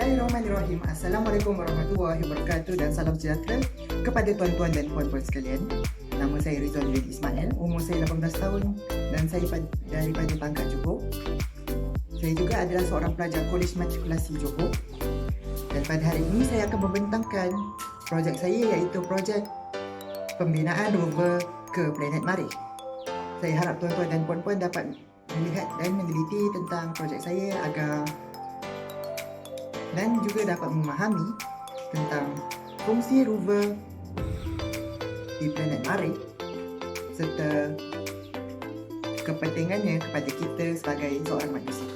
Bismillahirrahmanirrahim. Assalamualaikum warahmatullahi wabarakatuh dan salam sejahtera kepada tuan-tuan dan puan-puan sekalian. Nama saya Rizwan bin Ismail, umur saya 18 tahun dan saya daripada Pangkat Johor. Saya juga adalah seorang pelajar Kolej Matrikulasi Johor. Dan pada hari ini saya akan membentangkan projek saya iaitu projek pembinaan rover ke planet Marikh. Saya harap tuan-tuan dan puan-puan dapat melihat dan meneliti tentang projek saya agar dan juga dapat memahami tentang fungsi rover di planet Marikh serta kepentingannya kepada kita sebagai seorang manusia.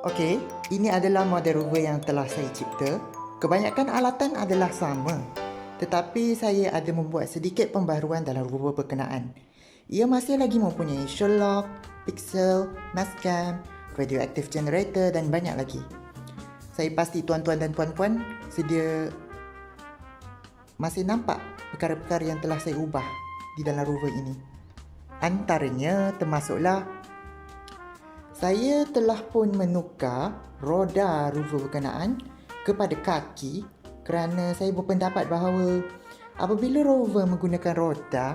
Okey, ini adalah model rover yang telah saya cipta. Kebanyakan alatan adalah sama, tetapi saya ada membuat sedikit pembaharuan dalam rover berkenaan. Ia masih lagi mempunyai Sherlock, Pixel, Mastcam, Radioactive Generator dan banyak lagi. Saya pasti tuan-tuan dan puan-puan sedia masih nampak perkara-perkara yang telah saya ubah di dalam rover ini. Antaranya termasuklah saya telah pun menukar roda rover berkenaan kepada kaki kerana saya berpendapat bahawa apabila rover menggunakan roda,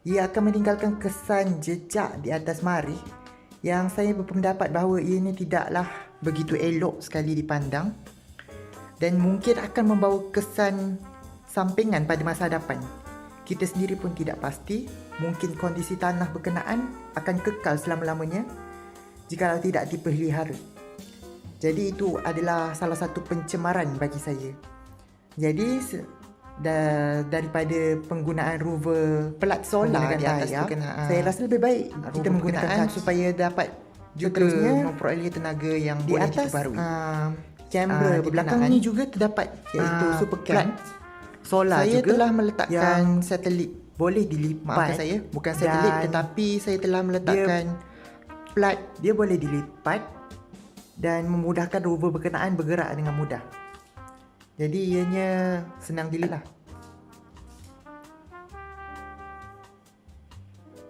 ia akan meninggalkan kesan jejak di atas Marikh yang saya berpendapat bahawa ianya tidaklah begitu elok sekali dipandang dan mungkin akan membawa kesan sampingan pada masa hadapan. Kita sendiri pun tidak pasti, mungkin kondisi tanah berkenaan akan kekal selama-lamanya jikalau tidak dipelihara. Jadi itu adalah salah satu pencemaran bagi saya. Jadi daripada penggunaan rover pelat solar di atas berkenaan, saya rasa lebih baik kita menggunakan supaya dapat juga memperoleh tenaga yang di boleh diperbarui. Kamera di belakang ni juga terdapat iaitu supercam solar saya juga. Saya telah meletakkan satelit boleh dilipat. Maafkan saya, bukan satelit tetapi saya telah meletakkan plat, dia boleh dilipat dan memudahkan rover berkenaan bergerak dengan mudah. Jadi ianya senang dilihat.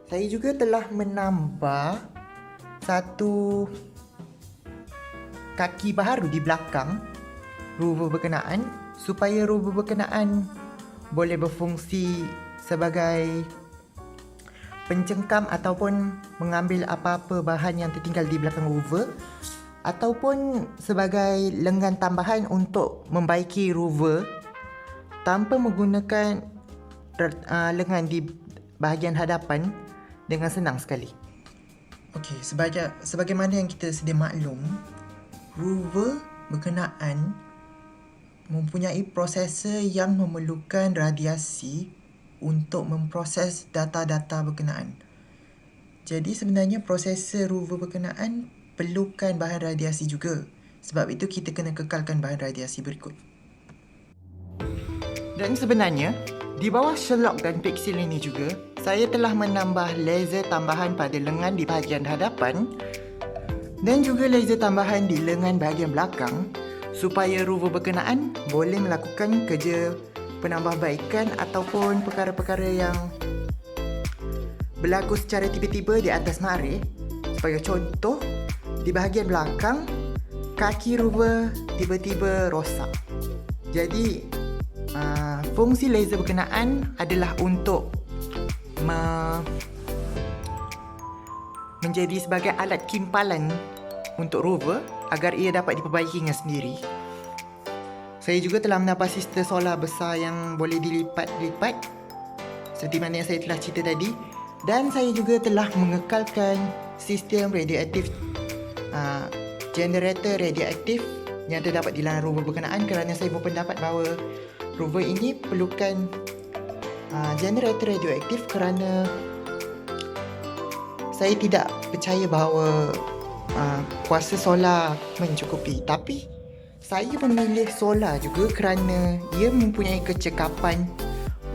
Saya juga telah menambah satu kaki baharu di belakang rover berkenaan supaya rover berkenaan boleh berfungsi sebagai pencengkam ataupun mengambil apa-apa bahan yang tertinggal di belakang rover ataupun sebagai lengan tambahan untuk membaiki rover tanpa menggunakan lengan di bahagian hadapan dengan senang sekali. Okey, sebagaimana yang kita sedia maklum, rover berkenaan mempunyai prosesor yang memerlukan radiasi untuk memproses data-data berkenaan. Jadi sebenarnya prosesor rover berkenaan perlukan bahan radiasi juga. Sebab itu kita kena kekalkan bahan radiasi berikut. Dan sebenarnya di bawah Sherlock dan Pixel ini juga saya telah menambah laser tambahan pada lengan di bahagian hadapan dan juga laser tambahan di lengan bahagian belakang supaya rover berkenaan boleh melakukan kerja penambahbaikan ataupun perkara-perkara yang berlaku secara tiba-tiba di atas Marikh. Sebagai contoh, di bahagian belakang kaki rover tiba-tiba rosak. Jadi fungsi laser berkenaan adalah untuk menjadi sebagai alat kimpalan untuk rover agar ia dapat diperbaikinya sendiri. Saya juga telah menambah sistem solar besar yang boleh dilipat-lipat seperti mana yang saya telah cerita tadi, dan saya juga telah mengekalkan sistem radioaktif generator radioaktif yang terdapat di dalam rover berkenaan kerana saya berpendapat bahawa rover ini perlukan generator radioaktif kerana saya tidak percaya bahawa kuasa solar mencukupi. Tapi saya memilih solar juga kerana ia mempunyai kecekapan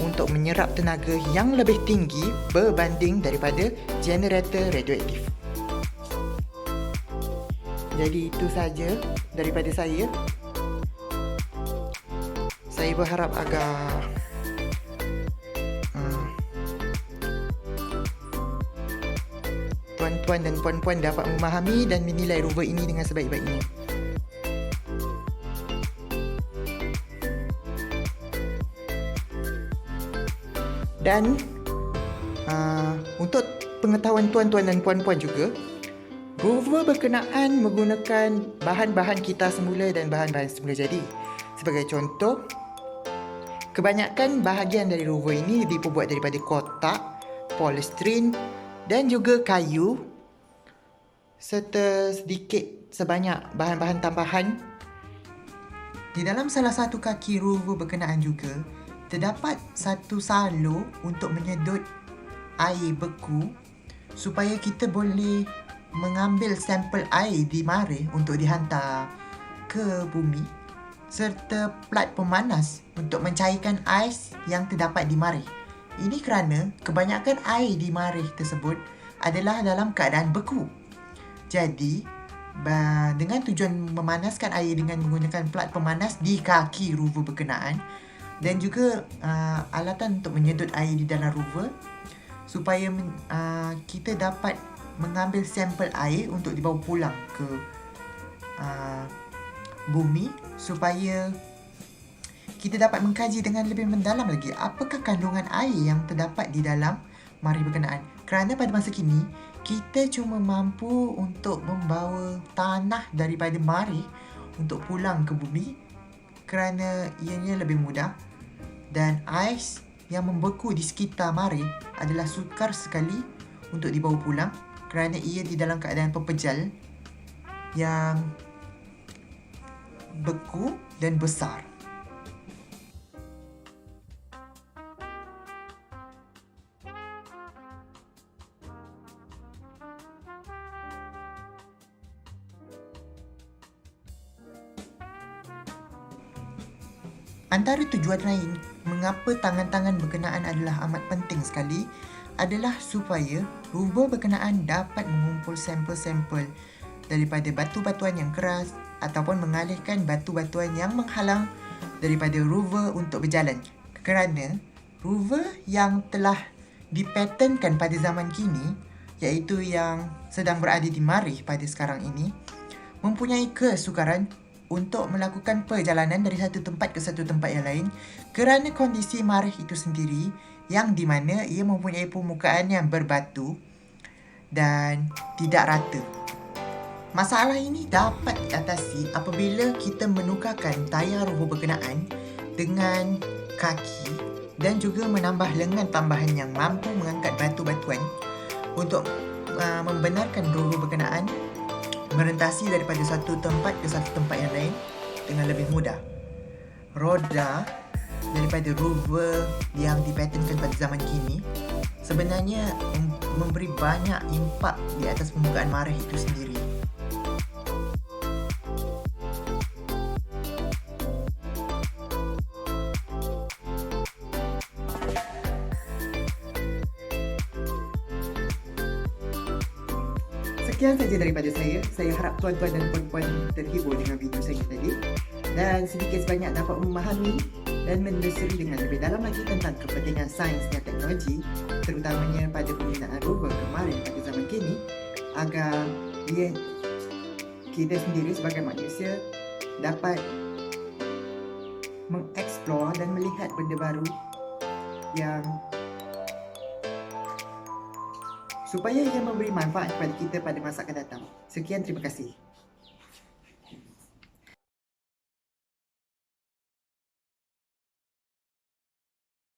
untuk menyerap tenaga yang lebih tinggi berbanding daripada generator radioaktif. Jadi itu saja daripada saya. Saya berharap agar tuan-tuan dan puan-puan dapat memahami dan menilai rover ini dengan sebaik-baiknya. Dan untuk pengetahuan tuan-tuan dan puan-puan juga, rover berkenaan menggunakan bahan-bahan kita semula dan bahan-bahan semula jadi. Sebagai contoh, kebanyakan bahagian dari rover ini diperbuat daripada kotak, polystyrene dan juga kayu serta sedikit sebanyak bahan-bahan tambahan. Di dalam salah satu kaki rover berkenaan juga terdapat satu salur untuk menyedut air beku supaya kita boleh mengambil sampel air di mareh untuk dihantar ke bumi, serta plat pemanas untuk mencairkan ais yang terdapat di mareh. Ini kerana kebanyakan air di mareh tersebut adalah dalam keadaan beku. Jadi, dengan tujuan memanaskan air dengan menggunakan plat pemanas di kaki rover berkenaan dan juga alatan untuk menyedut air di dalam rover supaya kita dapat mengambil sampel air untuk dibawa pulang ke bumi supaya kita dapat mengkaji dengan lebih mendalam lagi apakah kandungan air yang terdapat di dalam mareh berkenaan. Kerana pada masa kini, kita cuma mampu untuk membawa tanah daripada mareh untuk pulang ke bumi kerana ianya lebih mudah, dan ais yang membeku di sekitar mareh adalah sukar sekali untuk dibawa pulang kerana ia di dalam keadaan pepejal yang beku dan besar. Antara tujuan lain mengapa tangan-tangan berkenaan adalah amat penting sekali adalah supaya rover berkenaan dapat mengumpul sampel-sampel daripada batu-batuan yang keras ataupun mengalihkan batu-batuan yang menghalang daripada rover untuk berjalan. Kerana rover yang telah dipatenkan pada zaman kini, iaitu yang sedang berada di mareh pada sekarang ini, mempunyai kesukaran untuk melakukan perjalanan dari satu tempat ke satu tempat yang lain kerana kondisi mareh itu sendiri yang di mana ia mempunyai permukaan yang berbatu dan tidak rata. Masalah ini dapat diatasi apabila kita menukarkan tayar rover berkenaan dengan kaki dan juga menambah lengan tambahan yang mampu mengangkat batu-batuan untuk membenarkan rover berkenaan merentasi daripada satu tempat ke satu tempat yang lain dengan lebih mudah. Roda daripada rover yang dipatenkan pada zaman kini sebenarnya memberi banyak impak di atas permukaan mareh itu sendiri. Sekian saja daripada saya. Saya harap tuan-tuan dan puan-puan terhibur dengan video saya tadi dan sedikit sebanyak dapat memahami dan menelusuri dengan lebih dalam lagi tentang kepentingan sains dan teknologi, terutamanya pada penggunaan rover kemarin pada zaman kini, agar kita sendiri sebagai manusia dapat mengeksplor dan melihat benda baru yang supaya ia memberi manfaat kepada kita pada masa akan datang. Sekian, terima kasih.